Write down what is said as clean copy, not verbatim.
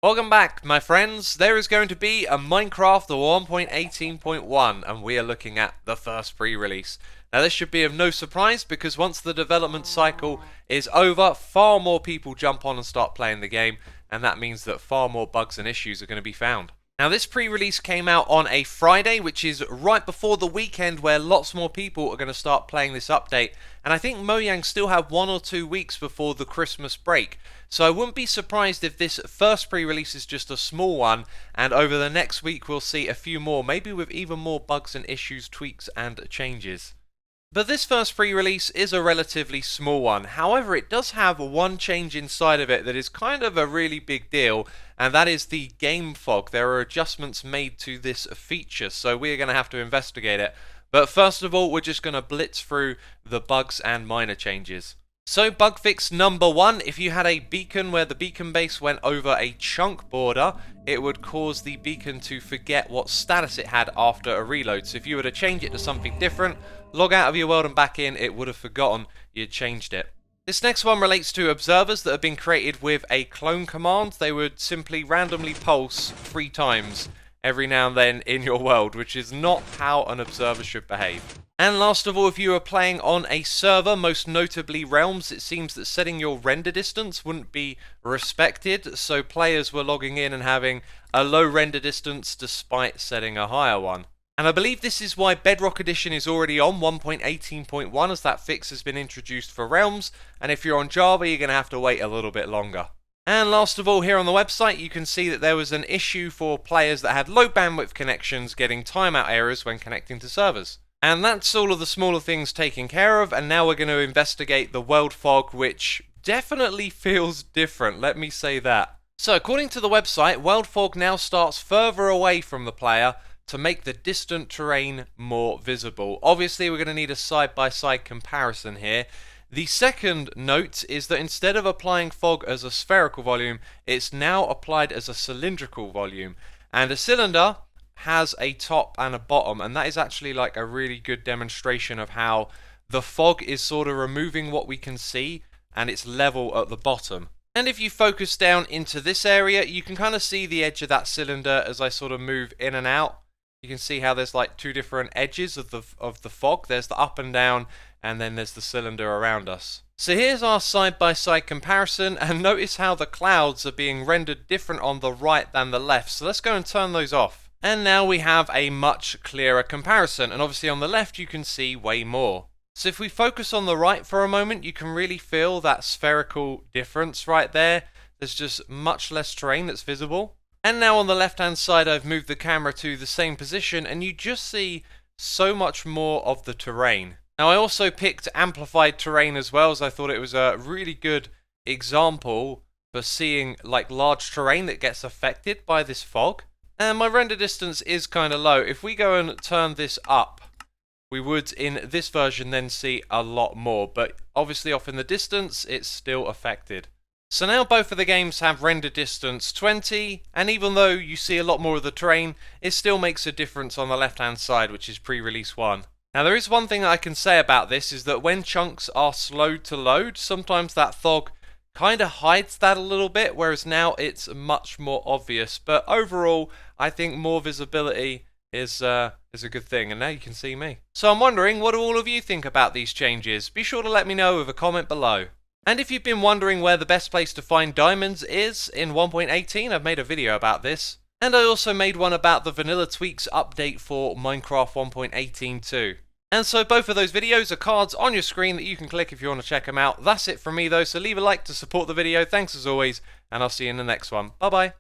Welcome back, my friends. There is going to be a Minecraft 1.18.1, and we are looking at the first pre-release. Now, this should be of no surprise because once the development cycle is over, far more people jump on and start playing the game, and that means that far more bugs and issues are going to be found. Now, this pre-release came out on a Friday, which is right before the weekend where lots more people are going to start playing this update. And I think Mojang still have 1 or 2 weeks before the Christmas break. So I wouldn't be surprised if this first pre-release is just a small one, and over the next week we'll see a few more, maybe with even more bugs and issues, tweaks and changes. But this first pre-release is a relatively small one. However, it does have one change inside of it that is kind of a really big deal, and that is the game fog. There are adjustments made to this feature, so we're going to have to investigate it. But first of all, we're just going to blitz through the bugs and minor changes. So bug fix number 1, if you had a beacon where the beacon base went over a chunk border, it would cause the beacon to forget what status it had after a reload. So if you were to change it to something different, log out of your world and back in, it would have forgotten you'd changed it. This next one relates to observers that have been created with a clone command. They would simply randomly pulse 3 times every now and then in your world, which is not how an observer should behave. And last of all, if you are playing on a server, most notably Realms, it seems that setting your render distance wouldn't be respected, so players were logging in and having a low render distance despite setting a higher one. And I believe this is why Bedrock Edition is already on 1.18.1, as that fix has been introduced for Realms, and if you're on Java, you're going to have to wait a little bit longer. And last of all, here on the website, you can see that there was an issue for players that had low bandwidth connections getting timeout errors when connecting to servers. And that's all of the smaller things taken care of, and now we're going to investigate the world fog, which definitely feels different, let me say that. So according to the website, world fog now starts further away from the player to make the distant terrain more visible. Obviously, we're going to need a side-by-side comparison here. The second note is that instead of applying fog as a spherical volume, it's now applied as a cylindrical volume. And a cylinder has a top and a bottom, and that is actually like a really good demonstration of how the fog is sort of removing what we can see and it's level at the bottom. And if you focus down into this area, you can kind of see the edge of that cylinder as I sort of move in and out. You can see how there's like 2 different edges of the fog. There's the up and down, and then there's the cylinder around us. So here's our side-by-side comparison, and notice how the clouds are being rendered different on the right than the left. So let's go and turn those off. And now we have a much clearer comparison, and obviously on the left you can see way more. So if we focus on the right for a moment, you can really feel that spherical difference right there. There's just much less terrain that's visible. And now on the left hand side I've moved the camera to the same position, and you just see so much more of the terrain. Now I also picked amplified terrain as well, as I thought it was a really good example for seeing like large terrain that gets affected by this fog. And my render distance is kind of low. If we go and turn this up, we would in this version then see a lot more, but obviously off in the distance it's still affected. So now both of the games have render distance 20, and even though you see a lot more of the terrain, it still makes a difference on the left hand side, which is pre-release 1. Now there is one thing that I can say about this, is that when chunks are slow to load, sometimes that fog kind of hides that a little bit, whereas now it's much more obvious. But overall, I think more visibility is a good thing, and now you can see me. So I'm wondering, what do all of you think about these changes? Be sure to let me know with a comment below. And if you've been wondering where the best place to find diamonds is in 1.18, I've made a video about this. And I also made one about the vanilla tweaks update for Minecraft 1.18 too. And so both of those videos are cards on your screen that you can click if you want to check them out. That's it from me though, so leave a like to support the video. Thanks as always, and I'll see you in the next one. Bye bye.